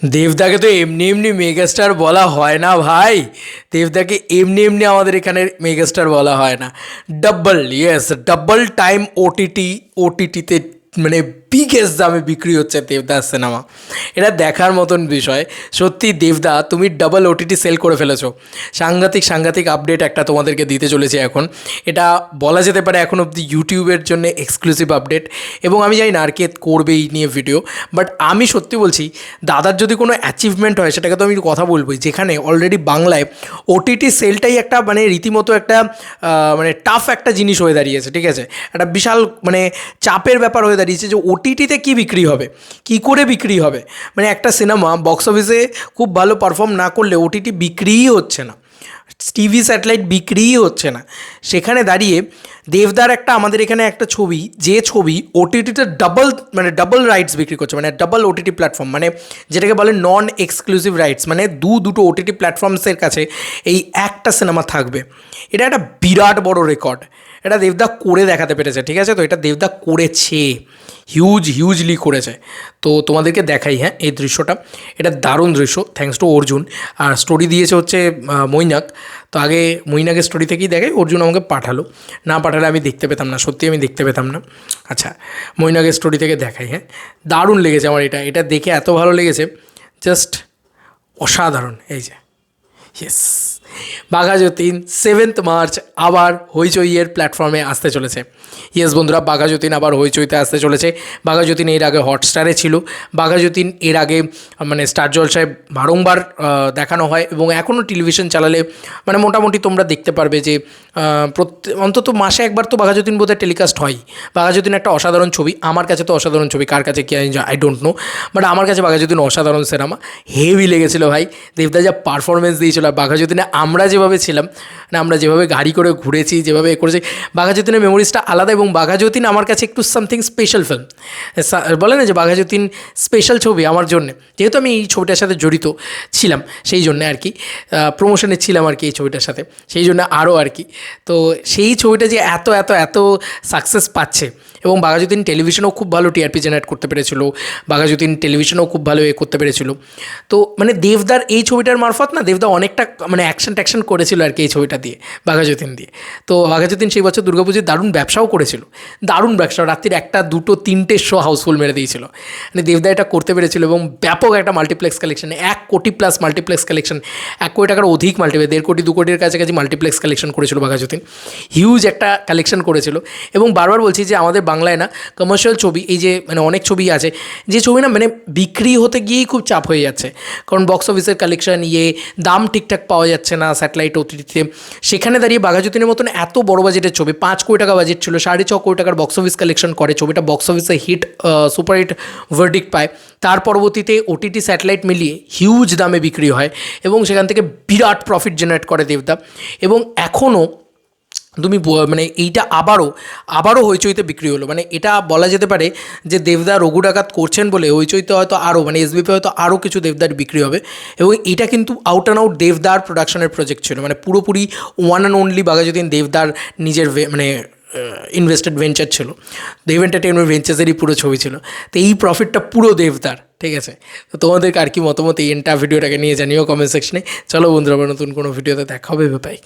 দেবদাকে তো এমনি এমনি মেগাস্টার বলা হয় না ভাই। দেবদাকে এমনি এমনি আমাদের এখানে মেগাস্টার বলা হয় না। ডাবল, ইয়েস, ডাবল টাইম ওটিটিতে মানে বিগেস্ট দামে বিক্রি হচ্ছে দেবদাস সিনেমা। এটা দেখার মতন বিষয়। সত্যি দেবদা, তুমি ডাবল ওটিটি সেল করে ফেলেছো। সাংঘাতিক সাংঘাতিক আপডেট একটা তোমাদেরকে দিতে চলেছে এখন। এটা বলা যেতে পারে এখন অবধি ইউটিউবের জন্য এক্সক্লুসিভ আপডেট, এবং আমি জানি না আর কে করবে এই নিয়ে ভিডিও। বাট আমি সত্যি বলছি, দাদার যদি কোনো অ্যাচিভমেন্ট হয় সেটাকে তো আমি কথা বলবোই, যেখানে অলরেডি বাংলায় ওটিটি সেলটাই একটা মানে রীতিমতো একটা মানে টাফ একটা জিনিস হয়ে দাঁড়িয়েছে। ঠিক আছে, একটা বিশাল মানে চাপের ব্যাপার হয়ে দাঁড়িয়েছে যে ওটিটিতে কী বিক্রি হবে, কী করে বিক্রি হবে। মানে একটা সিনেমা বক্স অফিসে খুব ভালো পারফর্ম না করলে ওটিটি বিক্রিই হচ্ছে না, টিভি স্যাটেলাইট বিক্রিই হচ্ছে না। সেখানে দাঁড়িয়ে দেবদার একটা আমাদের এখানে একটা ছবি, যে ছবি ওটিটিতে ডাবল রাইটস বিক্রি করছে, মানে ডাবল ওটিটি প্ল্যাটফর্ম, মানে যেটাকে বলে নন এক্সক্লুসিভ রাইটস, মানে দুটো ওটিটি প্ল্যাটফর্মসের কাছে এই একটা সিনেমা থাকবে। এটা একটা বিরাট বড় রেকর্ড, এটা দেবদা করে দেখাতে পেরেছে। ঠিক আছে, তো এটা দেবদা করেছে, হিউজলি করেছে। তো তোমাদেরকে দেখাই, হ্যাঁ, এই দৃশ্যটা, এটা দারুণ দৃশ্য, থ্যাঙ্কস টু অর্জুন। আর স্টোরি দিয়েছে হচ্ছে মৈনাক। তো আগে মৈনাকের স্টোরি থেকেই দেখাই, অর্জুন আমাকে পাঠালো, না পাঠালে আমি দেখতে পেতাম না, সত্যি আমি দেখতে পেতাম না। আচ্ছা, মৈনাকের স্টোরি থেকে দেখাই, হ্যাঁ, দারুণ লেগেছে আমার এটা দেখে, এত ভালো লেগেছে, জাস্ট অসাধারণ। এই যে, ইয়েস, বাঘা যতীন 7 মার্চ আবার হইচইয়ের প্ল্যাটফর্মে আসতে চলেছে। ইয়েস বন্ধুরা, বাঘা যতীন আবার হইচইতে আসতে চলেছে। বাঘা যতীন এর আগে হটস্টারে ছিল, বাঘা যতীন এর আগে মানে স্টার জলসায় বারংবার দেখানো হয়, এবং এখনও টেলিভিশন চালালে মানে মোটামুটি তোমরা দেখতে পারবে যে অন্তত মাসে একবার তো বাঘা যতীন বোধহয় টেলিকাস্ট হয়। বাঘা যতীন একটা অসাধারণ ছবি, আমার কাছে তো অসাধারণ ছবি, কার কাছে কি আই ডোন্ট নো, বাট আমার কাছে বাঘা যতীন অসাধারণ সিনেমা, হেভি লেগেছিলো ভাই। দেবদা যা পারফরমেন্স দিয়েছিল, আর বাঘা যতীনে আমরা যেভাবে ছিলাম, মানে আমরা যেভাবে গাড়ি করে ঘুরেছি, যেভাবে করেছি, বাঘা যতীনের মেমোরিজটা আলাদা। এবং বাঘা যতীন আমার কাছে একটু সামথিং স্পেশাল ফিল্ম, বলে না যে বাঘা যতীন স্পেশাল ছবি আমার জন্যে, যেহেতু আমি এই ছবিটার সাথে জড়িত ছিলাম, সেই জন্য আর কি প্রমোশনে ছিলাম আর কি এই ছবিটার সাথে, সেই জন্য আরও আর কি। তো সেই ছবিটা যে এত এত এত সাকসেস পাচ্ছে, এবং বাঘা যতীন টেলিভিশনেও খুব ভালো টিআরপি জেনারেট করতে পেরেছিল, বাঘা যতীন টেলিভিশনেও খুব ভালো করতে পেরেছিল। তো মানে দেবদার এই ছবিটার মারফত না, দেবদা অনেকটা মানে অ্যাকশন করেছিল আর কি এই ছবিটা দিয়ে, বাঘা যতীন দিয়ে। তো বাঘা যতীন সেই বছর দুর্গাপুজোর দারুণ ব্যবসাও করেছিল, দারুণ ব্যবসা, রাত্রির 1, 2, 3টে শো হাউসফুল মেরে দিয়েছিল। মানে দেবদা এটা করতে পেরেছিল, এবং ব্যাপক একটা মাল্টিপ্লেক্স কালেকশন, 1 কোটি প্লাস মাল্টিপ্লেক্স কালেকশন, 1 কোটি টাকার অধিক মাল্টিপ্লেক্স, 1.5 কোটি 2 কোটির কাছাকাছি মাল্টিপ্লেক্স কালেকশন করেছিল বাঘা যতীন, হিউজ একটা কালেকশন করেছিল। এবং বারবার বলছি যে আমাদের বাংলায় না কমার্শিয়াল ছবি, এই যে মানে অনেক ছবি আছে যে ছবি না মানে বিক্রি হতে গিয়েই খুব চাপ হয়ে যাচ্ছে, কারণ বক্স অফিসের কালেকশন দাম ঠিকঠাক পাওয়া যাচ্ছে না স্যাটেলাইট ওটিটিতে। সেখানে দাঁড়িয়ে বাঘা যতীনের মতন এত বড় বাজেটের ছবি, 5 কোটি টাকা বাজেট ছিল, 6.5 কোটি টাকার বক্স অফিস কালেকশন করে, ছবিটা বক্স অফিসে হিট, সুপার হিট ভার্ডিক্ট পায়। তার পরবর্তীতে ওটিটি স্যাটেলাইট মিলিয়ে হিউজ দামে বিক্রি হয়, এবং সেখান থেকে বিরাট প্রফিট জেনারেট করে দেবদা। এবং এখনও তুমি মানে এইটা আবারও হইচইতে বিক্রি হলো, মানে এটা বলা যেতে পারে যে দেবদা রঘু ডাকাত করছেন বলে হইচইতে হয়তো আরও মানে এসবিপি হয়তো আরও কিছু দেবদার বিক্রি হবে। এবং এটা কিন্তু আউট অ্যান্ড আউট দেবদার প্রোডাকশনের প্রজেক্ট ছিল, মানে পুরোপুরি one and only Bagha Jatin দেবদার নিজের মানে ইনভেস্টেড ভেঞ্চার ছিল, দেব এন্টারটেনমেন্ট ভেঞ্চার্সেরই পুরো ছবি ছিল। তো এই প্রফিটটা পুরো দেবদার। ঠিক আছে, তো তোমাদেরকে আর কি মতামত এই এন্টার ভিডিওটাকে নিয়ে জানিও কমেন্ট সেকশনে। চলো বন্ধুরা, আবার নতুন কোনো ভিডিওতে দেখা হবে, বাই।